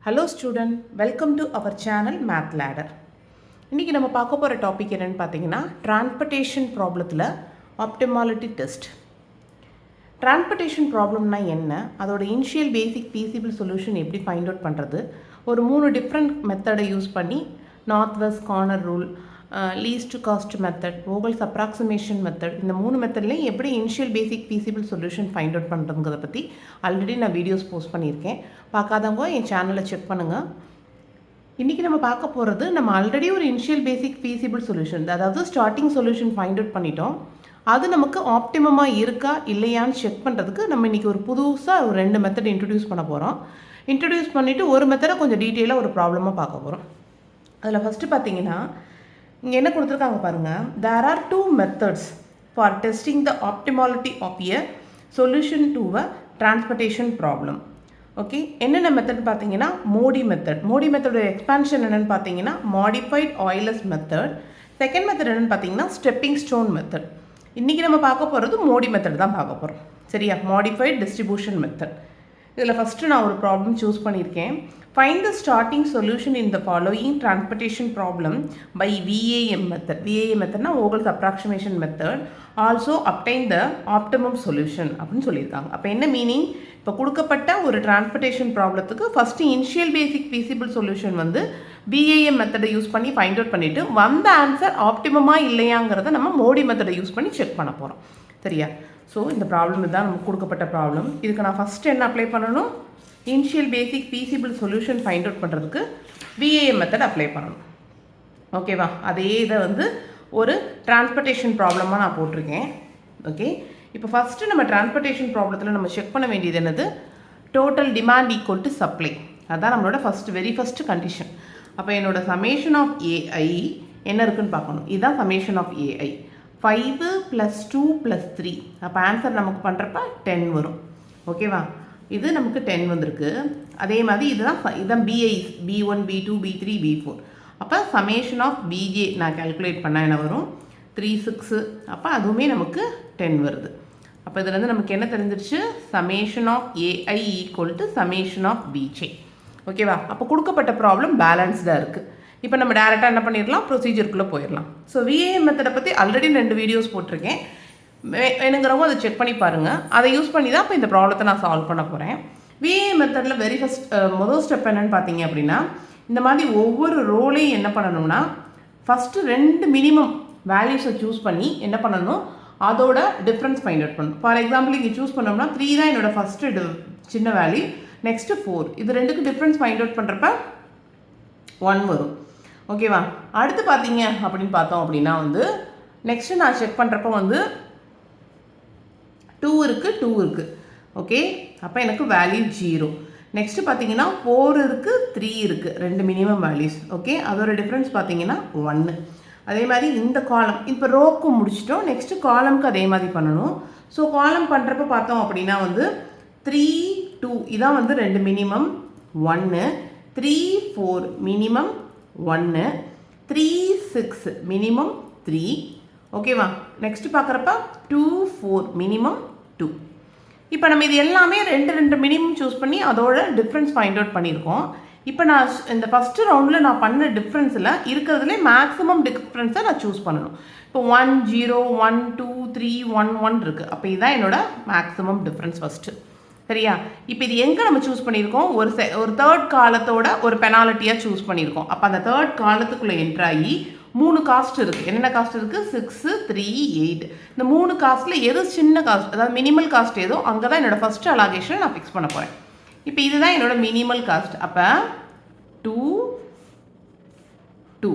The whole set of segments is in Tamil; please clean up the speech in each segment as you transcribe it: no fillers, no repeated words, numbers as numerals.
Hello student, welcome to our channel Math Ladder. இன்னைக்கு நம்ம பார்க்க போற டாபிக் என்னன்னு பாத்தீங்கன்னா transportation ப்ராப்ளத்துல optimality test. Transportation ப்ராப்ளம்னா என்ன? அதோட initial basic feasible solution எப்படி ஃபைண்ட் அவுட் பண்றது? ஒரு மூணு டிஃபரண்ட் மெத்தடை யூஸ் பண்ணி north west corner rule, least cost method, Vogel's approximation method, இந்த மூணு மெத்தட்லையும் எப்படி இனிஷியல் பேசிக் ஃபீசிபிள் சொல்யூஷன் ஃபைண்ட் அவுட் பண்ணுறதுங்கிறத பற்றி ஆல்ரெடி நான் வீடியோஸ் போஸ்ட் பண்ணியிருக்கேன். பார்க்காதவங்க என் சேனலை செக் பண்ணுங்கள். இன்றைக்கி நம்ம பார்க்க போகிறது, நம்ம ஆல்ரெடி ஒரு இனிஷியல் பேசிக் ஃபீசிபிள் சொல்யூஷன், அதாவது ஸ்டார்டிங் சொல்யூஷன் ஃபைண்ட் அவுட் பண்ணிட்டோம். அது நமக்கு ஆப்டிமமாக இருக்கா இல்லையான்னு செக் பண்ணுறதுக்கு நம்ம இன்றைக்கி ஒரு புதுசாக ஒரு 2 மெத்தட் இன்ட்ரடியூஸ் பண்ண போகிறோம். இன்ட்ரடியூஸ் பண்ணிவிட்டு ஒரு மெத்தடை கொஞ்சம் டீட்டெயிலாக ஒரு ப்ராப்ளமாக பார்க்க போகிறோம். அதில் ஃபஸ்ட்டு பார்த்தீங்கன்னா இங்கே என்ன கொடுத்துருக்காங்க பாருங்கள். There are 2 methods for testing the optimality of a solution to a transportation problem. Okay, என்னென்ன மெத்தட் பார்த்தீங்கன்னா மோடி மெத்தட். மோடி மெத்தடோட எக்ஸ்பான்ஷன் என்னென்னு பார்த்தீங்கன்னா மாடிஃபைட் ஆயிலஸ் மெத்தட். செகண்ட் மெத்தட் என்னென்னு பார்த்தீங்கன்னா ஸ்டெப்பிங் ஸ்டோன் மெத்தட். இன்றைக்கி நம்ம பார்க்க போகிறது மோடி மெத்தட் தான் பார்க்க போகிறோம். சரியா, மாடிஃபைட் டிஸ்ட்ரிபியூஷன் மெத்தட். இதில் ஃபஸ்ட்டு நான் ஒரு ப்ராப்ளம் சூஸ் பண்ணியிருக்கேன். Find the starting solution in the following transportation problem by VAM method. VAM method na Vogel's approximation method. Also obtain the optimum solution அப்படின்னு சொல்லியிருக்காங்க. அப்போ என்ன மீனிங்? இப்போ கொடுக்கப்பட்ட ஒரு டிரான்ஸ்போர்ட்டேஷன் ப்ராப்ளத்துக்கு ஃபஸ்ட்டு இனிஷியல் பேசிக் ஃபீசிபிள் சொல்யூஷன் வந்து விஏஎம் மெத்தடை யூஸ் பண்ணி ஃபைண்ட் அவுட் பண்ணிவிட்டு வந்த ஆன்சர் ஆப்டிமமாக இல்லையாங்கிறத நம்ம மோடி மெத்தடை யூஸ் பண்ணி செக் பண்ண போகிறோம். சரியா? ஸோ இந்த ப்ராப்ளம் இதுதான் நமக்கு கொடுக்கப்பட்ட ப்ராப்ளம். இதுக்கு நான் ஃபஸ்ட்டு என்ன அப்ளை பண்ணணும்? இனிஷியல் பேசிக் ஃபீசிபிள் சொல்யூஷன் ஃபைண்ட் அவுட் பண்ணுறதுக்கு விஏஎம் மெத்தட் அப்ளை பண்ணணும். ஓகேவா? அதே இதை வந்து ஒரு டிரான்ஸ்போர்ட்டேஷன் ப்ராப்ளமாக நான் போட்டிருக்கேன். ஓகே, இப்போ ஃபஸ்ட்டு நம்ம டிரான்ஸ்போர்ட்டேஷன் ப்ராப்ளத்தில் நம்ம செக் பண்ண வேண்டியது என்னது? Total demand equal to supply. அதுதான் நம்மளோட வெரி ஃபஸ்ட்டு கண்டிஷன். அப்போ என்னோட சமேஷன் ஆஃப் ஏஐ என்ன இருக்குன்னு பார்க்கணும். இதுதான் சமேஷன் ஆஃப் ஏஐ. 5 + 2 + 3. அப்போ ஆன்சர் நமக்கு பண்ணுறப்ப 10 வரும். ஓகேவா? இது நமக்கு 10 வந்திருக்கு. அதே மாதிரி இதுதான் பிஐ, B1 B2 B3 B4. அப்போ சமேஷன் ஆஃப் பிஜே நான் கால்குலேட் பண்ணால் என்ன வரும்? 3 6. அப்போ அதுவுமே நமக்கு 10 வருது. அப்போ இதுலேருந்து நமக்கு என்ன தெரிஞ்சிருச்சு? Summation of a i equal to summation of b j. ஓகேவா? அப்போ கொடுக்கப்பட்ட ப்ராப்ளம் பேலன்ஸ்டாக இருக்குது. இப்போ நம்ம டேரெக்டாக என்ன பண்ணிடலாம்? ப்ரொசீஜருக்குள்ளே போயிடலாம். ஸோ விஏஎம் மெத்தடை பற்றி ஆல்ரெடி 2 வீடியோஸ் போட்டிருக்கேன். வேணுங்கிறவங்க அதை செக் பண்ணி பாருங்கள். அதை யூஸ் பண்ணி தான் இப்போ இந்த ப்ராப்ளத்தை நான் சால்வ் பண்ண போகிறேன். விஏ மெத்தடில் வெரி ஃபஸ்ட் முதல் ஸ்டெப் என்னென்னு பார்த்தீங்க அப்படின்னா, இந்த மாதிரி ஒவ்வொரு ரோலையும் என்ன பண்ணணும்னா ஃபஸ்ட்டு 2 மினிமம் வேல்யூஸை சூஸ் பண்ணி என்ன பண்ணணும்? அதோட டிஃப்ரென்ஸ் ஃபைண்ட் அவுட் பண்ணணும். ஃபார் எக்ஸாம்பிள் இங்கே சூஸ் பண்ணோம்னா 3 தான் என்னோடய ஃபஸ்ட்டு சின்ன வேல்யூ, நெக்ஸ்ட்டு 4. இது ரெண்டுக்கு டிஃப்ரென்ஸ் ஃபைண்ட் அவுட் பண்ணுறப்ப 1 வரும். ஓகேவா? அடுத்து பார்த்தீங்க அப்படின்னு பார்த்தோம் அப்படின்னா வந்து நெக்ஸ்ட்டு நான் செக் பண்ணுறப்ப வந்து 2 இருக்குது. ஓகே, அப்போ எனக்கு வேல்யூ 0. நெக்ஸ்ட்டு பார்த்தீங்கன்னா 4 இருக்குது, 3 இருக்குது, 2 மினிமம் வேல்யூஸ். ஓகே, அதோட டிஃப்ரென்ஸ் பார்த்தீங்கன்னா 1. அதே மாதிரி இந்த காலம் இப்போ ரோக்கு முடிச்சிட்டோம். நெக்ஸ்ட்டு காலம்க்கு அதே மாதிரி பண்ணணும். ஸோ காலம் பண்ணுறப்ப பார்த்தோம் அப்படின்னா வந்து 3 2 இதான் வந்து 2 மினிமம் 1, 3 4 மினிமம் 1, 3 6 மினிமம் 3. ஓகேவா? நெக்ஸ்ட்டு பார்க்குறப்ப 2 4 மினிமம் 2. இப்போ நம்ம இது எல்லாமே 2 மினிமம் சூஸ் பண்ணி அதோட டிஃப்ரென்ஸ் ஃபைண்ட் அவுட் பண்ணியிருக்கோம். இப்போ நான் இந்த ஃபஸ்ட்டு ரவுண்டில் நான் பண்ண டிஃப்ரென்ஸில் இருக்கிறதுலே மேக்ஸிமம் டிஃப்ரென்ஸை நான் சூஸ் பண்ணணும். இப்போ 1 0 1 2 3 1 1 இருக்குது. அப்போ இதுதான் என்னோட மேக்ஸிமம் டிஃப்ரென்ஸ் ஃபஸ்ட்டு. சரியா? இப்போ இது எங்கே நம்ம சூஸ் பண்ணியிருக்கோம்? ஒரு தேர்ட் காலத்தோட ஒரு பெனாலிட்டியாக சூஸ் பண்ணியிருக்கோம். அப்போ அந்த தேர்ட் காலத்துக்குள்ளே என்ட்ராகி 3 காஸ்ட் இருக்குது. என்னென்ன காஸ்ட் இருக்குது? 6 3 8. இந்த 3 காஸ்ட்டில் எது சின்ன காஸ்ட், அதாவது மினிமல் காஸ்ட் ஏதோ அங்கே தான் என்னோடய ஃபஸ்ட்டு அலாகேஷனை நான் ஃபிக்ஸ் பண்ண போகிறேன். இப்போ இதுதான் என்னோட மினிமல் காஸ்ட். அப்போ 2 2.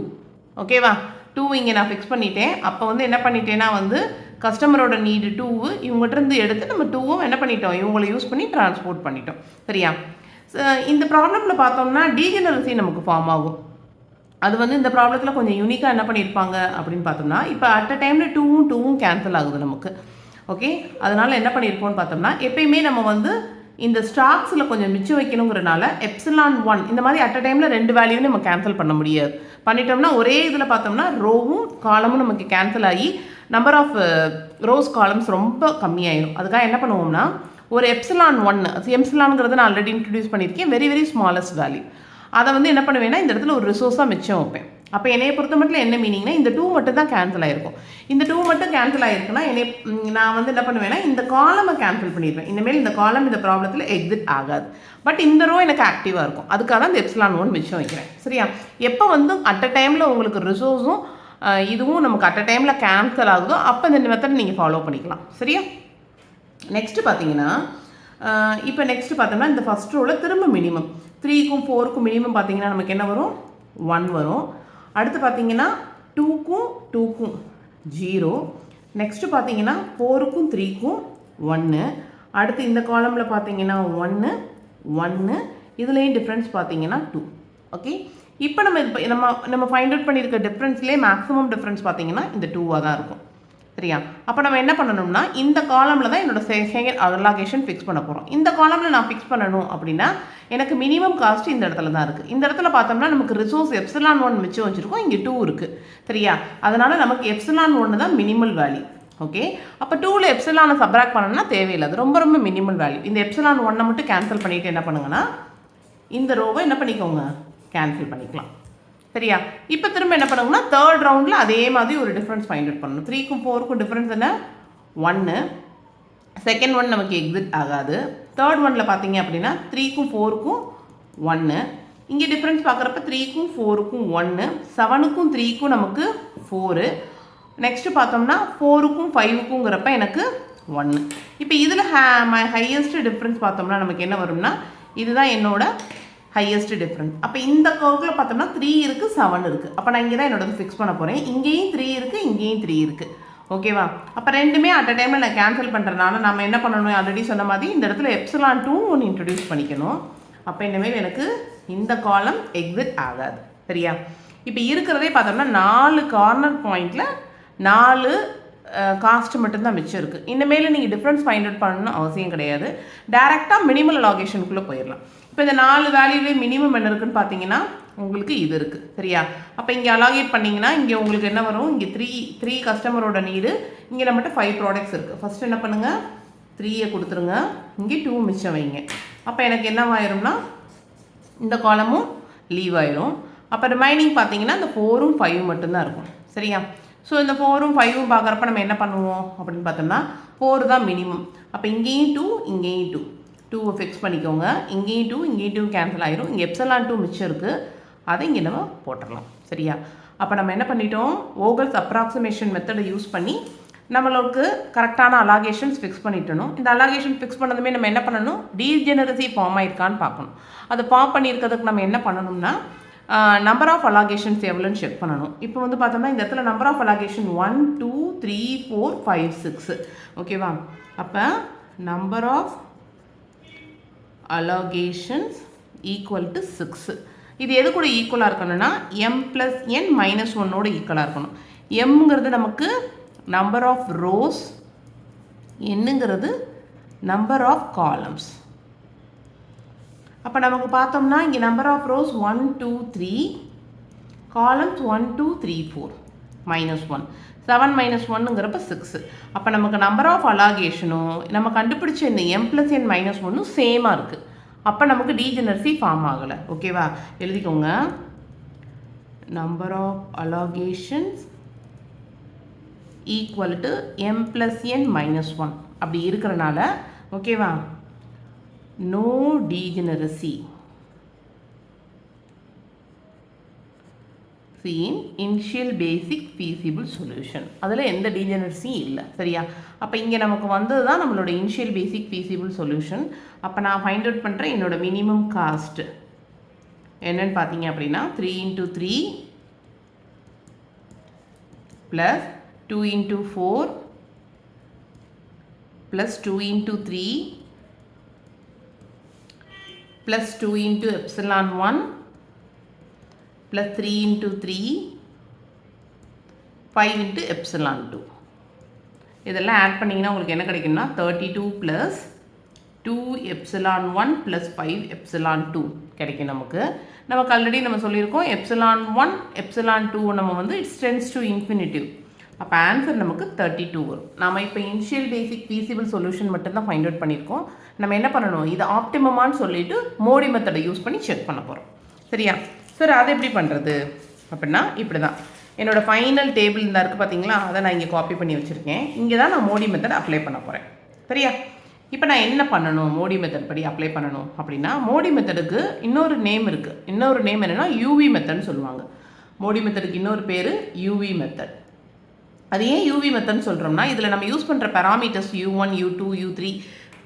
ஓகேவா? 2 இங்கே நான் ஃபிக்ஸ் பண்ணிட்டேன். அப்போ வந்து என்ன பண்ணிட்டேன்னா வந்து கஸ்டமரோட நீடு 2, இவங்ககிட்ட எடுத்து நம்ம 2வும் என்ன பண்ணிட்டோம்? இவங்களை யூஸ் பண்ணி டிரான்ஸ்போர்ட் பண்ணிட்டோம். சரியா? இந்த ப்ராப்ளமில் பார்த்தோம்னா டீஜெனரசி நமக்கு ஃபார்ம் ஆகும். அது வந்து இந்த ப்ராப்ளத்தில் கொஞ்சம் யூனிக்காக என்ன பண்ணியிருப்பாங்க அப்படின்னு பார்த்தோம்னா, இப்போ அட் அ டைமில் 2வும் கேன்சல் ஆகுது நமக்கு. ஓகே, அதனால் என்ன பண்ணியிருப்போம்னு பார்த்தோம்னா, எப்பயுமே நம்ம வந்து இந்த ஸ்டாக்ஸில் கொஞ்சம் மிச்சம் வைக்கணுங்கிறனால ε1 இந்த மாதிரி அட் அ டைமில் 2 வேல்யூவும் நம்ம கேன்சல் பண்ண முடியாது. பண்ணிட்டோம்னா ஒரே இதில் பார்த்தோம்னா ரோவும் காலமும் நமக்கு கேன்சல் ஆகி நம்பர் ஆஃப் ரோஸ் காலம்ஸ் ரொம்ப கம்மியாயிடும். அதுக்காக என்ன பண்ணுவோம்னா ஒரு ε1 எம்சிலான்ங்கிறது நான் ஆல்ரெடி இன்ட்ரடியூஸ் பண்ணியிருக்கேன். Very smallest value. அதை வந்து என்ன பண்ணுவேன்னா இந்த இடத்துல ஒரு ரிசோர்ஸாக மிச்சம் வைப்பேன். அப்போ என்னையை பொறுத்த மட்டும் என்ன மீனிங்னா இந்த 2 மட்டும் தான் கேன்சல் ஆகிருக்கும். இந்த 2 மட்டும் கேன்சல் ஆகிருக்குன்னா நான் வந்து என்ன பண்ணுவேன்னா இந்த காலமை கேன்சல் பண்ணிடுவேன். இனிமேல் இந்த காலம் இந்த ப்ராப்ளத்தில் எக்ஸிட் ஆகாது. பட் இந்த ரோ எனக்கு ஆக்டிவாக இருக்கும். அதுக்காக தான் இந்த எப்சிலான் 1 மிச்சம் வைக்கிறேன். சரியா? எப்போ வந்து அட் அ டைமில் உங்களுக்கு ரிசோர்ஸும் இதுவும் நமக்கு அட் அ டைமில் கேன்சல் ஆகுதோ அப்போ இந்த மெத்தட் நீங்கள் ஃபாலோ பண்ணிக்கலாம். சரியா? நெக்ஸ்ட்டு பார்த்தீங்கன்னா இப்போ நெக்ஸ்ட்டு பார்த்தோம்னா இந்த ஃபஸ்ட் ரோவில் திரும்ப மினிமம் 3க்கும் 4க்கும் மினிமம் பார்த்தீங்கன்னா நமக்கு என்ன வரும்? 1 வரும். அடுத்து பார்த்தீங்கன்னா 2க்கும் 0. நெக்ஸ்ட்டு பார்த்தீங்கன்னா 4க்கும் 3க்கும் 1. அடுத்து இந்த காலமில் பார்த்தீங்கன்னா 1 இதுலேயும் டிஃப்ரென்ஸ் பார்த்தீங்கன்னா 2. ஓகே, இப்போ நம்ம ஃபைண்ட் அவுட் பண்ணியிருக்க டிஃப்ரென்ஸ்லேயே மேக்ஸிமம் டிஃப்ரென்ஸ் பார்த்தீங்கன்னா இந்த 2வாக தான் இருக்கும். சரியா? அப்போ நம்ம என்ன பண்ணணும்னா இந்த காலமில் தான் என்னோட செகண்ட் அலோகேஷன் ஃபிக்ஸ் பண்ண போகிறோம். இந்த காலமில் நான் ஃபிக்ஸ் பண்ணணும் அப்படின்னா எனக்கு மினிமம் காஸ்ட் இந்த இடத்துல தான் இருக்குது. இந்த இடத்துல பார்த்தோம்னா நமக்கு ரிசோர்ஸ் எப்சிலான் 1 மிச்சம் வச்சுருக்கோம், இங்கே 2 இருக்குது. சரியா? அதனால் நமக்கு எப்சிலான் 1 தான் மினிமல் வேல்யூ. ஓகே, அப்போ 2ல் எப்சிலானை சப்ராக்ட் பண்ணணும்னா தேவையில்லை, அது ரொம்ப ரொம்ப மினிமல் வேல்யூ. இந்த எப்சிலான் 1 மட்டும் கேன்சல் பண்ணிவிட்டு என்ன பண்ணுங்கன்னா இந்த ரோவை என்ன பண்ணிக்கோங்க, கேன்சல் பண்ணிக்கலாம். சரியா? இப்போ திரும்ப என்ன பண்ணுங்கன்னா தேர்ட் ரவுண்டில் அதே மாதிரி ஒரு டிஃப்ரென்ஸ் ஃபைண்ட் அவுட் பண்ணணும். 3க்கும் 4க்கும் டிஃப்ரென்ஸ் என்ன? 1. செகண்ட் ஒன் நமக்கு எக்ஸிட் ஆகாது. தேர்ட் ஒனில் பார்த்தீங்க அப்படின்னா 3க்கும் 4க்கும் 1. இங்கே டிஃப்ரென்ஸ் பார்க்குறப்ப 3க்கும் 4க்கும் 1, 7க்கும் 3க்கும் நமக்கு 4. நெக்ஸ்ட்டு பார்த்தோம்னா 4க்கும் 5க்குங்கிறப்ப எனக்கு 1. இப்போ இதில் ஹையஸ்ட் டிஃப்ரென்ஸ் பார்த்தோம்னா நமக்கு என்ன வரும்னா இதுதான் என்னோட ஹையஸ்ட் டிஃப்ரென்ஸ். அப்போ இந்த கர்வில் பார்த்தோம்னா 3 இருக்குது, 7 இருக்குது. அப்போ நான் இங்கே தான் என்னோட ஃபிக்ஸ் பண்ண போகிறேன். இங்கேயும் 3 இருக்குது, இங்கேயும் 3 இருக்குது. ஓகேவா? அப்போ ரெண்டுமே அட் அ டைமில் நான் கேன்சல் பண்ணுறதுனால நம்ம என்ன பண்ணணும், ஆல்ரெடி சொன்ன மாதிரி இந்த இடத்துல எப்சிலான் 2 ஒன்று இன்ட்ரடியூஸ் பண்ணிக்கணும். அப்போ இனிமேல் எனக்கு இந்த காலம் எக்ஸிட் ஆகாது. சரியா? இப்போ இருக்கிறதே பார்த்தோம்னா 4 கார்னர் பாயிண்டில் 4 காஸ்ட் மட்டும்தான் மிச்சம் இருக்குது. இனிமேல் நீங்கள் டிஃப்ரென்ஸ் ஃபைண்ட் அவுட் பண்ணணும்னு அவசியம் கிடையாது. டேரெக்டாக மினிமல் அலோகேஷனுக்குள்ளே போயிடலாம். இப்போ இந்த 4 வேல்யூவே மினிமம் என்ன இருக்குன்னு பார்த்தீங்கன்னா உங்களுக்கு இது இருக்குது. சரியா? அப்போ இங்கே அலாகேட் பண்ணிங்கன்னா இங்கே உங்களுக்கு என்ன வரும், இங்கே 3 கஸ்டமரோட நீடு, இங்கே நம்மகிட்ட 5 ப்ராடக்ட்ஸ் இருக்குது. ஃபஸ்ட்டு என்ன பண்ணுங்கள், 3யை கொடுத்துருங்க, இங்கே 2 மிச்சம் வைங்க. அப்போ எனக்கு என்ன ஆயிரும்னா இந்த காலமும் லீவ் ஆயிரும். அப்போ ரிமைனிங் பார்த்தீங்கன்னா இந்த 4ம் 5 மட்டும்தான் இருக்கும். சரியா? ஸோ இந்த 4ம் 5ம் பார்க்குறப்ப நம்ம என்ன பண்ணுவோம் அப்படின்னு பார்த்தோம்னா 4 தான் மினிமம். அப்போ இங்கேயும் 2, இங்கேயும் 2வை ஃபிக்ஸ் பண்ணிக்கோங்க. இங்கேயும் 2, இங்கேயும் 2 கேன்சல் ஆயிரும். இங்கே எப்சிலான் 2 மிச்சம் இருக்குது, அதை இங்கே நம்ம போட்டுடலாம். சரியா? அப்போ நம்ம என்ன பண்ணிட்டோம், வோகல்ஸ் அப்ராக்சிமேஷன் மெத்தடை யூஸ் பண்ணி நம்மளுக்கு கரெக்டான அலாகேஷன்ஸ் ஃபிக்ஸ் பண்ணிட்டணும். இந்த அலாகேஷன் ஃபிக்ஸ் பண்ணதுமே நம்ம என்ன பண்ணணும், டீஜெனரசி ஃபார்ம் ஆயிருக்கான்னு பார்க்கணும். அதை ஃபார்ம் பண்ணியிருக்கிறதுக்கு நம்ம என்ன பண்ணணும்னா நம்பர் ஆஃப் அலாகேஷன்ஸ் எவ்வளோன்னு செக் பண்ணணும். இப்போ வந்து பார்த்தோம்னா இந்த இடத்துல நம்பர் ஆஃப் அலாகேஷன் 1, 2, 3, 4, 5, 6. ஓகேவா? அப்போ number of allocations equal to 6. இது எது கூட ஈக்குவலாக இருக்கணும்னா m + n - 1ஓட ஈக்குவலாக இருக்கணும். mங்கிறது நமக்கு நம்பர் ஆஃப் ரோஸ், என்னங்கிறது நம்பர் ஆஃப் காலம்ஸ். அப்போ நமக்கு பார்த்தோம்னா இங்கே நம்பர் ஆஃப் ரோஸ் 1, 2, 3, காலம்ஸ் 1, 2, 3, 4, -1, 7 - 1ங்கிறப்ப 6. அப்போ நமக்கு நம்பர் ஆஃப் அலாகேஷனும் நம்ம கண்டுபிடிச்ச இந்த m + n - 1ம் சேமாக இருக்குது. அப்போ நமக்கு டீஜெனரசி ஃபார்ம் ஆகலை. ஓகேவா? எழுதிக்கோங்க, number of allocations equal to m + n - 1 அப்படி இருக்கிறனால ஓகேவா, no degeneracy in initial basic feasible solution. அதில் எந்த டீஜெனரசியும் இல்லை. சரியா? அப்போ இங்கே நமக்கு வந்தது தான் நம்மளோட இனிஷியல் பேசிக் feasible சொல்யூஷன். அப்போ நான் ஃபைண்ட் அவுட் பண்ணுறேன் என்னோட மினிமம் காஸ்ட் என்னன்னு பார்த்தீங்க அப்படின்னா 3 × 3 plus 2 × 4 plus 2 × 3 plus 2 into epsilon 1 plus 3 into 3 5 into epsilon 2. இதெல்லாம் ஆட் பண்ணிங்கன்னா உங்களுக்கு என்ன கிடைக்கும்னா 32 plus 2 epsilon 1 plus 5 epsilon 2 கிடைக்கும். நமக்கு ஆல்ரெடி நம்ம சொல்லியிருக்கோம் epsilon 1 epsilon 2 நம்ம வந்து இட்ஸ் டென்ஸ் டு இன்ஃபினிட்டிவ். அப்போ ஆன்சர் நமக்கு 32 வரும். நம்ம இப்போ இனிஷியல் பேசிக் ஃபீசிபிள் சொல்யூஷன் மட்டும்தான் ஃபைண்ட் அவுட் பண்ணியிருக்கோம். நம்ம என்ன பண்ணணும், இது ஆப்டிமமானு சொல்லிட்டு மோடி மெத்தடை யூஸ் பண்ணி செக் பண்ண போகிறோம். சரியா? சார் அதை எப்படி பண்ணுறது அப்படின்னா இப்படி தான். என்னோடய ஃபைனல் டேபிள் இந்த இருக்குது பார்த்தீங்களா, அதை நான் இங்கே காப்பி பண்ணி வச்சுருக்கேன். இங்கே தான் நான் மோடி மெத்தட் அப்ளை பண்ண போகிறேன். சரியா? இப்போ நான் என்ன பண்ணணும் மோடி மெத்தட் படி அப்ளை பண்ணணும் அப்படின்னா, மோடி மெத்தடுக்கு இன்னொரு நேம் இருக்குது. இன்னொரு நேம் என்னென்னா யூவி மெத்தட்னு சொல்லுவாங்க. மோடி மெத்தடுக்கு இன்னொரு பேர் யூவி மெத்தட். அது ஏன் யூவி மெத்தட்னு சொல்கிறோம்னா, இதில் நம்ம யூஸ் பண்ணுற பேராமீட்டர்ஸ் U1, U2, U3,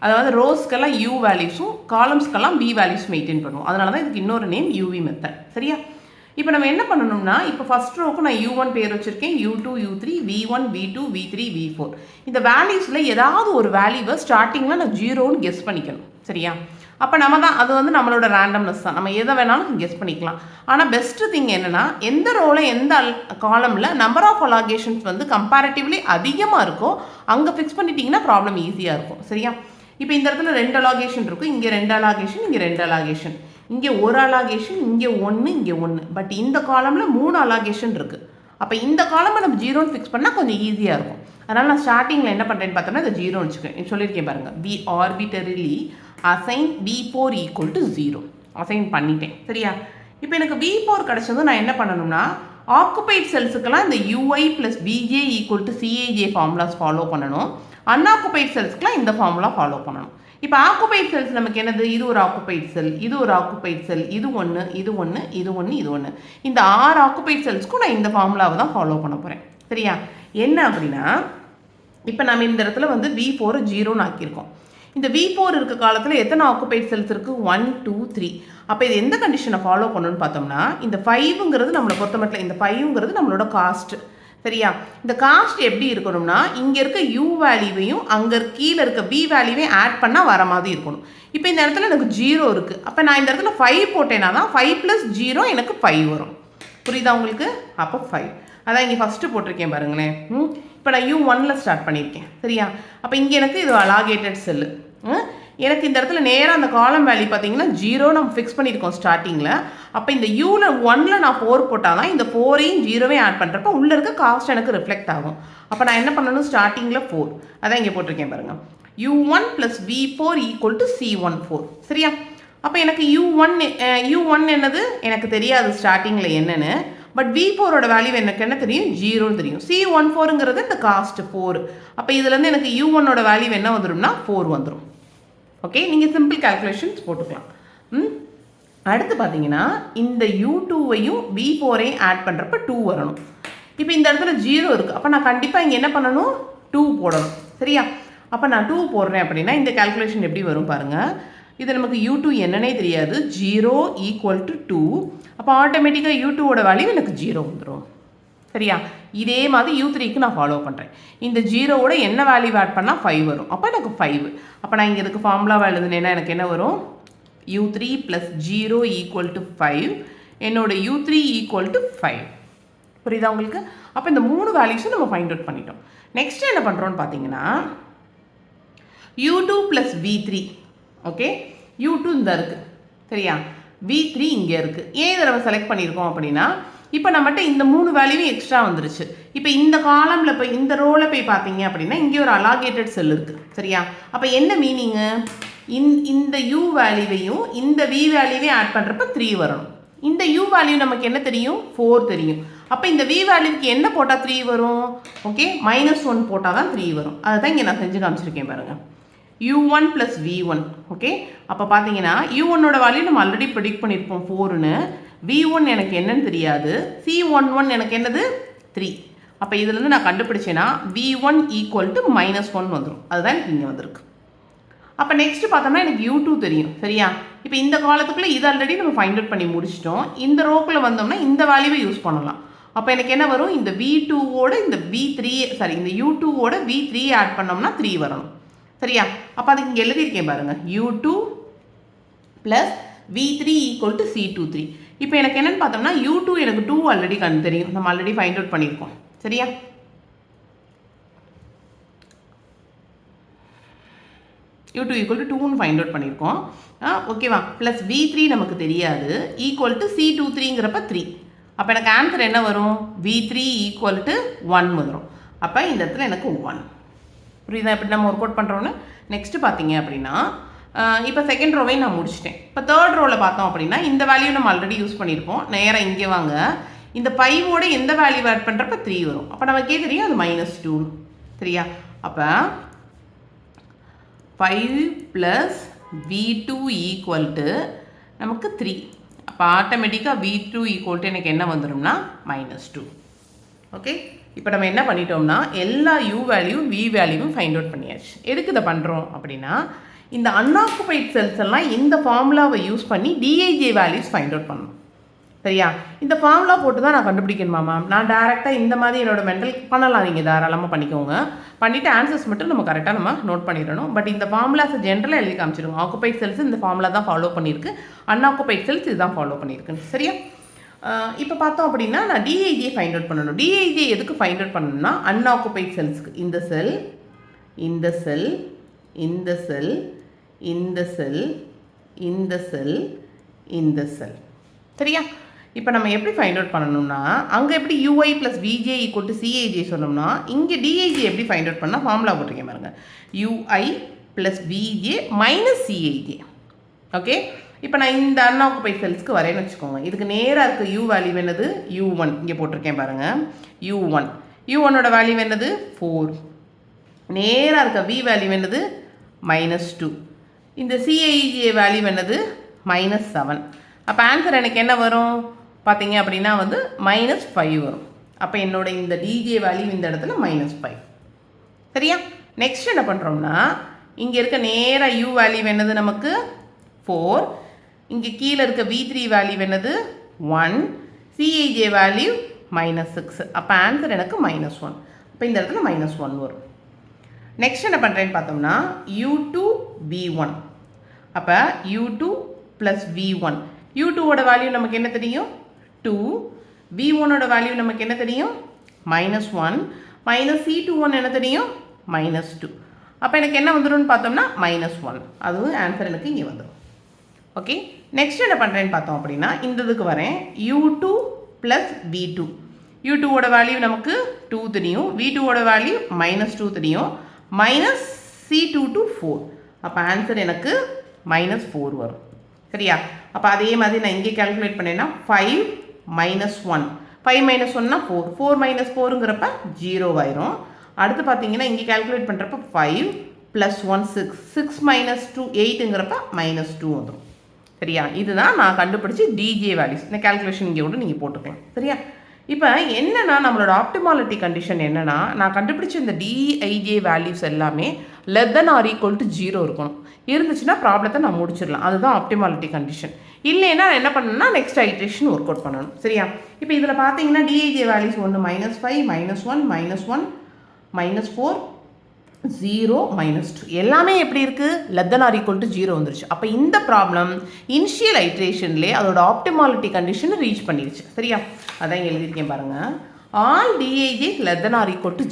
அதாவது ரோஸ்க்கெல்லாம் U வேல்யூஸும் காலம்ஸ்க்கெல்லாம் V வேல்யூஸ் மெயின்டைன் பண்ணுவோம். அதனால தான் இதுக்கு இன்னொரு நேம் யூவி மெத்தட். சரியா? இப்போ நம்ம என்ன பண்ணணும்னா, இப்போ ஃபஸ்ட் ரோக்கு நான் U1 பேர் வச்சுருக்கேன், U2, U3, V1, V2, V3, V4. இந்த வேல்யூஸில் ஏதாவது ஒரு வேல்யூவை ஸ்டார்டிங்கில் நான் 0ன்னு கெஸ் பண்ணிக்கணும். சரியா? அப்போ நம்ம தான் அது வந்து நம்மளோட ரேண்டம்னஸ் தான். நம்ம எதை வேணாலும் கெஸ் பண்ணிக்கலாம். ஆனால் பெஸ்ட்டு திங் என்னென்னா, எந்த ரோவில் எந்த காலமில் நம்பர் ஆஃப் அலாகேஷன்ஸ் வந்து கம்பேரிட்டிவ்லி அதிகமாக இருக்கோ அங்கே ஃபிக்ஸ் பண்ணிட்டீங்கன்னா ப்ராப்ளம் ஈஸியாக இருக்கும். சரியா? இப்போ இந்த இடத்துல 2 அலாகேஷன் இருக்கும். இங்கே 2 அலாகேஷன், இங்கே 2 அலாகேஷன், இங்கே 1 அலாகேஷன், இங்கே 1, இங்கே 1. பட் இந்த காலமில் 3 அலாகேஷன் இருக்குது. அப்போ இந்த காலமை நம்ம 0ன்னு ஃபிக்ஸ் பண்ணால் கொஞ்சம் ஈஸியாக இருக்கும். அதனால் நான் ஸ்டார்டிங்கில் என்ன பண்ணுறேன்னு பார்த்தோம்னா இதை 0 வச்சுக்கேன். சொல்லியிருக்கேன் பாருங்கள், we arbitrarily assign V4 equal to 0 assign பண்ணிட்டேன். சரியா? இப்போ எனக்கு V4 கிடச்சதும் நான் என்ன பண்ணணும்னா, ஆக்குபைட் செல்ஸுக்கெல்லாம் இந்த UI plus VJ equal to CAJ formulas follow பண்ணணும். அன்ஆக்குபைட் செல்ஸ்க்குலாம் இந்த ஃபார்முலா ஃபாலோ பண்ணணும். இப்போ ஆக்குபைட் செல்ஸ் நமக்கு என்னது, இது ஒரு ஆக்குபைட் செல், இது ஒரு ஆக்குபைட் செல், இது ஒன்று, இது ஒன்று, இது ஒன்று, இது ஒன்று. இந்த 6 ஆக்குபைட் செல்ஸ்க்கும் நான் இந்த ஃபார்முலாவை தான் ஃபாலோ பண்ண போகிறேன். சரியா? என்ன அப்படின்னா, இப்போ நம்ம இந்த இடத்துல வந்து V4 0ன்னு ஆக்கியிருக்கோம். இந்த V4 இருக்க காலத்தில் எத்தனை ஆக்குபைட் செல்ஸ் இருக்குது? 1, 2, 3. அப்போ இது எந்த கண்டிஷனை ஃபாலோ பண்ணணும்னு பார்த்தோம்னா, இந்த 5ங்கிறது நம்மளை பொறுத்த மட்டும், இந்த 5ங்கிறது நம்மளோட காஸ்ட். சரியா? இந்த காஸ்ட் எப்படி இருக்கணும்னா, இங்கே இருக்க U வேல்யூவையும் அங்கே கீழே இருக்க V வேல்யூவையும் ஆட் பண்ணால் வர மாதிரி இருக்கணும். இப்போ இந்த இடத்துல எனக்கு 0 இருக்குது. அப்போ நான் இந்த இடத்துல 5 போட்டேன்னா தான் 5 + 0 எனக்கு 5 வரும். புரியுதா உங்களுக்கு? அப்போ 5 அதான் இங்கே ஃபஸ்ட்டு போட்டிருக்கேன் பாருங்களேன். இப்போ நான் U1ல் ஸ்டார்ட் பண்ணியிருக்கேன். சரியா? அப்போ இங்கே எனக்கு இது அலாகேட்டட் செல்லு. எனக்கு இந்த இடத்துல நேராக அந்த காலம் வேல்யூ பார்த்தீங்கன்னா 0 நம்ம ஃபிக்ஸ் பண்ணியிருக்கோம் ஸ்டார்டிங்கில். அப்போ இந்த U1 நான் 4 போட்டால் தான் இந்த 4ஐயும் 0வையும் ஆட் பண்ணுறப்ப உள்ளே இருக்க காஸ்ட் எனக்கு ரிஃப்ளெக்ட் ஆகும். அப்போ நான் என்ன பண்ணணும், ஸ்டார்டிங்கில் 4 அதான் இங்கே போட்டிருக்கேன் பாருங்கள், U1 + V4 equal to C14. சரியா? அப்போ எனக்கு U1 என்னது எனக்கு தெரியாது ஸ்டார்டிங்கில் என்னென்னு. பட் V4ஓட வேல்யூ எனக்கு என்ன தெரியும், 0ன்னு தெரியும். C14ங்கிறது இந்த காஸ்ட் 4. அப்போ இதுலேருந்து எனக்கு U1ஓட வேல்யூ என்ன வந்துடும்னா 4 வந்துடும். ஓகே, நீங்கள் சிம்பிள் கால்குலேஷன்ஸ் போட்டுக்கலாம். அடுத்து பார்த்தீங்கன்னா இந்த U2வையும் V4ஐயும் ஆட் பண்ணுறப்ப 2 வரணும். இப்போ இந்த இடத்துல 0 இருக்குது. அப்போ நான் கண்டிப்பாக இங்கே என்ன பண்ணணும், 2 போடணும். சரியா? அப்போ நான் 2 போடுறேன் அப்படின்னா இந்த கால்குலேஷன் எப்படி வரும் பாருங்கள். இது நமக்கு U2 என்னன்னே தெரியாது, 0 ஈக்குவல் டு 2. அப்போ ஆட்டோமேட்டிக்காக U2ஓட வேல்யூ எனக்கு 0 வந்துடும். சரியா? இதே மாதிரி U3க்கு நான் ஃபாலோ பண்ணுறேன். இந்த 0ஓட என்ன வேல்யூ ஆட் பண்ணால் 5 வரும். அப்போ எனக்கு 5. அப்போ நான் இங்கே இதுக்கு ஃபார்முலாவை எழுதுனேன்னா எனக்கு என்ன வரும், U3 + 0 ஈக்குவல் டு 5. என்னோட U3 ஈக்குவல் டு 5. புரியுதா உங்களுக்கு? அப்போ இந்த 3 வேல்யூஸும் நம்ம ஃபைண்ட் அவுட் பண்ணிட்டோம். நெக்ஸ்ட் என்ன பண்ணுறோன்னு பார்த்தீங்கன்னா, U2 + V3. ஓகே, U2 இந்த இருக்குது. சரியா? V3 இங்கே இருக்குது. ஏன் இதை நம்ம செலக்ட் பண்ணியிருக்கோம் அப்படின்னா, இப்போ நம்மகிட்ட இந்த 3 வேல்யூவும் எக்ஸ்ட்ரா வந்துருச்சு. இப்போ இந்த காலமில் போய் இந்த ரோவில் போய் பார்த்தீங்க அப்படின்னா இங்கே ஒரு அலாகேட்டட் செல் இருக்குது. சரியா? அப்போ என்ன மீனிங்கு, இந்த U வேல்யூவையும் இந்த V வேல்யூவையும் ஆட் பண்ணுறப்ப 3 வரணும். இந்த U வேல்யூ நமக்கு என்ன தெரியும், 4 தெரியும். அப்போ இந்த V வேல்யூக்கு என்ன போட்டால் 3 வரும், ஓகே, -1 போட்டால் தான் 3 வரும். அதை தான் இங்கே நான் செஞ்சு காமிச்சிருக்கேன் பாருங்கள், U1 + V1. ஓகே, அப்போ பார்த்தீங்கன்னா U1ஓட வேல்யூ நம்ம ஆல்ரெடி ப்ரெடிக்ட் பண்ணியிருப்போம் 4ன்னு. V1 எனக்கு என்னன்னு தெரியாது. C11 எனக்கு என்னது, 3. அப்போ இதுலேருந்து நான் கண்டுபிடிச்சேன்னா V1 ஈக்குவல் டு -1 வந்துடும். அதுதான் எனக்கு இங்கே வந்திருக்கு. அப்போ நெக்ஸ்ட்டு பார்த்தோம்னா எனக்கு U2 தெரியும். சரியா? இப்போ இந்த காலத்துக்குள்ளே இது ஆல்ரெடி நம்ம ஃபைண்ட் அவுட் பண்ணி முடிச்சிட்டோம். இந்த ரோக்குள்ளே வந்தோம்னா இந்த வேல்யூவை யூஸ் பண்ணலாம். அப்போ எனக்கு என்ன வரும், இந்த V2ஓட இந்த இந்த U2ஓட V3 ஆட் பண்ணோம்னா 3 வரணும். சரியா? அப்போ அதுக்கு இங்கே எழுதியிருக்கேன் பாருங்கள், U2 + V3 equal to C23. இப்போ எனக்கு என்னென்னு பார்த்தோம்னா U2 எனக்கு 2 ஆல்ரெடி தெரியும், நம்ம ஆல்ரெடி ஃபைண்ட் அவுட் பண்ணியிருக்கோம். சரியா? U2 ஈக்குவல் டு 2ன்னு ஃபைண்ட் அவுட் பண்ணியிருக்கோம். ஓகேவா? ப்ளஸ் V3 நமக்கு தெரியாது, ஈக்குவல் டு C23ங்கிறப்ப 3. அப்போ எனக்கு ஆன்சர் என்ன வரும், V3 ஈக்குவல் டு 1 வரும். அப்போ இந்த இடத்துல எனக்கு 1. புரியுதா எப்படி நம்ம ஒர்க் அவுட் பண்ணுறோன்னு? நெக்ஸ்ட்டு பார்த்தீங்க அப்படின்னா இப்போ செகண்ட் ரோவையும் நான் முடிச்சிட்டேன். இப்போ தேர்ட் ரோவில் பார்த்தோம் அப்படின்னா இந்த வேல்யூ நம்ம ஆல்ரெடி யூஸ் பண்ணியிருப்போம். நேராக இங்கே வாங்க, இந்த 5ஓட எந்த வேல்யூ ஆட் பண்ணுறப்ப 3 வரும். அப்போ நமக்கே தெரியும் அது -2 சரியா. அப்போ 5 + V2 = நமக்கு 3. அப்போ ஆட்டோமேட்டிக்காக V2 = எனக்கு என்ன வந்துடும்னா -2. ஓகே, இப்போ நம்ம என்ன பண்ணிட்டோம்னா எல்லா u வேல்யூ v வேல்யூவும் ஃபைண்ட் அவுட் பண்ணியாச்சு. எதுக்கு இதை பண்ணுறோம் அப்படின்னா இந்த அன்ஆக்குபைட் செல்ஸ் எல்லாம் இந்த ஃபார்முலாவை யூஸ் பண்ணி DIJ வேல்யூஸ் ஃபைண்ட் அவுட் பண்ணணும் சரியா. இந்த ஃபார்முலா போட்டு தான் நான் கண்டுபிடிக்கணுமா மேம்? நான் டேரெக்டாக இந்த மாதிரி என்னோட மென்டல் பண்ணலாம், நீங்கள் தாராளமாக பண்ணிக்கோங்க. பண்ணிவிட்டு ஆன்சர்ஸ் மட்டும் நம்ம கரெக்டாக நம்ம நோட் பண்ணிடணும். பட் இந்த ஃபார்முலாஸை ஜென்ரலாக எழுதி காமிச்சிடுங்க. ஆக்குபைட் செல்ஸ் இந்த ஃபார்முலா தான் ஃபாலோ பண்ணியிருக்கு, அன்ஆக்குபைட் செல்ஸ் இதுதான் ஃபாலோ பண்ணியிருக்கு சரியா. இப்போ பார்த்தோம் அப்படின்னா நான் DIJ ஃபைண்ட் அவுட் பண்ணணும். DIJ எதுக்கு ஃபைண்ட் அவுட் பண்ணணும்னா அன்ஆக்குபைட் செல்ஸ்க்கு இந்த செல், இந்த செல், இந்த செல், இந்த செல், இந்த செல், இந்த செல் சரியா. இப்போ நம்ம எப்படி ஃபைண்ட் அவுட் பண்ணணும்னா அங்கே எப்படி UI + VJ = CIJ சொன்னோம்னா இங்கே DIJ எப்படி ஃபைண்ட் அவுட் பண்ணால் ஃபார்முலா போட்டிருக்கேன் பாருங்கள், UI + VJ - CIJ. ஓகே, இப்போ நான் இந்த அன்ஆக்குபைட் செல்ஸ்க்கு வரேன்னு வச்சுக்கோங்க. இதுக்கு நேராக இருக்க U வேல்யூ என்னது U1, இங்கே போட்டிருக்கேன் பாருங்கள் U1. U1ஓட வேல்யூ என்னது 4. நேராக இருக்க V வேல்யூ என்னது -2. இந்த CIJ வேல்யூ என்னது -7. அப்போ ஆன்சர் எனக்கு என்ன வரும் பார்த்தீங்க அப்படின்னா வந்து -5 வரும். அப்போ என்னோட இந்த DJ வேல்யூ இந்த இடத்துல -5 சரியா. நெக்ஸ்ட் என்ன பண்ணுறோம்னா இங்கே இருக்க நேராக U வேல்யூ என்னது நமக்கு 4. இங்கே கீழே இருக்க V3 வேல்யூ என்னது 1. CIJ value -6. அப்போ ஆன்சர் எனக்கு -1. அப்போ இந்த இடத்துல -1 வரும். நெக்ஸ்ட் என்ன பண்ணுறேன்னு பார்த்தோம்னா U2 V1. அப்போ U2 + V1. U2ஓட வேல்யூ நமக்கு என்ன தெரியும் 2. V1ஓட வேல்யூ நமக்கு என்ன தெரியும் -1. C21 என்ன தெரியும் -2. அப்போ எனக்கு என்ன வந்துடும்னு பார்த்தோம்னா -1. அதுவும் ஆன்சர் எனக்கு இங்கே வந்துடும். ஓகே, நெக்ஸ்ட் என்ன பண்ணுறேன்னு பார்த்தோம் அப்படின்னா இந்த இதுக்கு வரேன் U2 + V2. U2ஓட வேல்யூ நமக்கு 2 தெரியும், V2ஓட வேல்யூ -2 தெரியும், -C22 4. அப்போ ஆன்சர் எனக்கு -4 வரும் சரியா. அப்போ அதே மாதிரி நான் இங்கே கால்குலேட் பண்ணேன்னா 5 - 1. 5 - 1னா 4. 4 - 4ங்கிறப்ப 0 ஆயிரும். அடுத்து பார்த்தீங்கன்னா இங்கே கால்குலேட் பண்ணுறப்ப 5 + 1 6. 6 - 2 8ங்கிறப்ப -2 வந்துடும் சரியா. இதுதான் நான் கண்டுபிடிச்சி DJ வேல்யூஸ். இந்த கால்குலேஷன் இங்கே கூட நீங்கள் போட்டுக்கலாம் சரியா. இப்போ என்னென்னா நம்மளோட ஆப்டிமாலிட்டி கண்டிஷன் என்னென்னா நான் கண்டுபிடிச்ச இந்த DIJ வேல்யூஸ் எல்லாமே << 0 இருக்கணும். இருந்துச்சுன்னா ப்ராப்ளத்தை நான் முடிச்சிடலாம். அதுதான் ஆப்டிமாலிட்டி கண்டிஷன். இல்லைன்னா என்ன பண்ணணும்னா நெக்ஸ்ட் ஐட்ரேஷன் ஒர்க் அவுட் பண்ணணும் சரியா. இப்போ இதில் பார்த்தீங்கன்னா DIJ வேல்யூஸ் ஒன்று -5 -1 -1 -4 0 -2 எல்லாமே எப்படி இருக்குது << 0 வந்துருச்சு. அப்போ இந்த ப்ராப்ளம் இனிஷியல் ஐட்ரேஷன்லேயே அதோட ஆப்டிமாலிட்டி கண்டிஷனை ரீச் பண்ணிடுச்சு சரியா. அதான் எழுதியிருக்கேன் பாருங்கள், ஆல் DIJ <<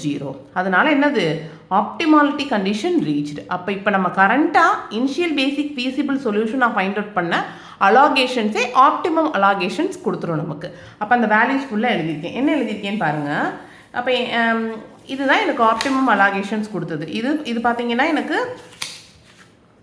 0. அதனால் என்னது ஆப்டிமாலிட்டி கண்டிஷன் ரீச்டு. அப்போ இப்போ நம்ம கரண்ட்டாக இனிஷியல் பேசிக் ஃபீஸிபிள் சொல்யூஷனாக ஃபைண்ட் அவுட் பண்ண அலாகேஷன்ஸே ஆப்டிமம் அலாகேஷன்ஸ் கொடுத்துரும் நமக்கு. அப்போ அந்த வேல்யூஸ் ஃபுல்லாக எழுதியிருக்கேன். என்ன எழுதியிருக்கேன்னு பாருங்கள். அப்போ இதுதான் எனக்கு ஆப்டிமம் அலாகேஷன்ஸ் கொடுத்தது. இது பார்த்தீங்கன்னா எனக்கு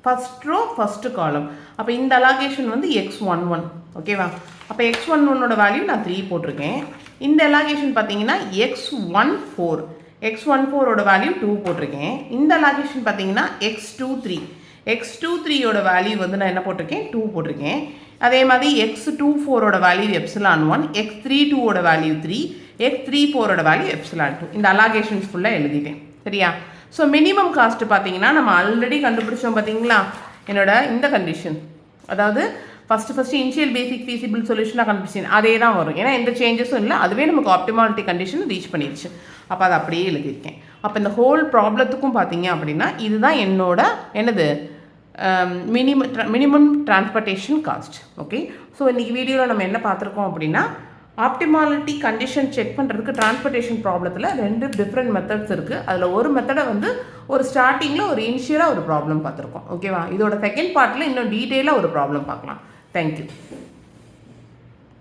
ஃபஸ்ட் ரோ ஃபஸ்ட்டு காலம். அப்போ இந்த அலாகேஷன் வந்து X11 ஓகேவா. அப்போ X11ஓட வேல்யூ நான் 3 போட்டிருக்கேன். இந்த அலாகேஷன் பார்த்தீங்கன்னா X14ஓட வேல்யூ 2 போட்டிருக்கேன். இந்த அலாகேஷன் பார்த்தீங்கன்னா X23ஓட வேல்யூ வந்து நான் என்ன போட்டிருக்கேன் 2 போட்டிருக்கேன். அதே மாதிரி X24ஓட வேல்யூ ε1, X32ஓட வேல்யூ 3, X34ஓட வேல்யூ ε2. இந்த அலாகேஷன்ஸ் ஃபுல்லாக எழுதிட்டேன் சரியா. ஸோ மினிமம் காஸ்ட்டு பார்த்தீங்கன்னா நம்ம ஆல்ரெடி கண்டுபிடிச்சோம் பார்த்தீங்களா என்னோட இந்த கண்டிஷன், அதாவது ஃபஸ்ட்டு இனிஷியல் பேசிக் ஃபீஸிபிள் சொல்யூஷனாக கண்டுபிடிச்சேன் அதே தான் வரும். ஏன்னா எந்த சேஞ்சஸும் இல்லை, அதுவே நமக்கு ஆப்டிமாலிட்டி கண்டிஷன் ரீச் பண்ணிடுச்சு. அப்போ அதை அப்படியே எழுதியிருக்கேன். அப்போ இந்த ஹோல் ப்ராப்ளத்துக்கும் பார்த்தீங்க அப்படின்னா இதுதான் என்னோட என்னது minimum transportation cost. Okay, so இன்றைக்கி வீடியோவில் நம்ம என்ன பார்த்துருக்கோம் அப்படின்னா ஆப்டிமாலிட்டி கண்டிஷன் செக் பண்ணுறதுக்கு டிரான்ஸ்போர்ட்டேஷன் ப்ராப்ளத்தில் 2 டிஃப்ரெண்ட் மெத்தட்ஸ் இருக்குது. அதில் ஒரு மெத்தடை வந்து ஒரு ஸ்டார்டிங்கில் ஒரு இனிஷியலாக ஒரு ப்ராப்ளம் பார்த்துருக்கோம் ஓகேவா. இதோட செகண்ட் பார்ட்டில் இன்னும் டீட்டெயிலாக ஒரு ப்ராப்ளம் பார்க்கலாம். தேங்க்யூ.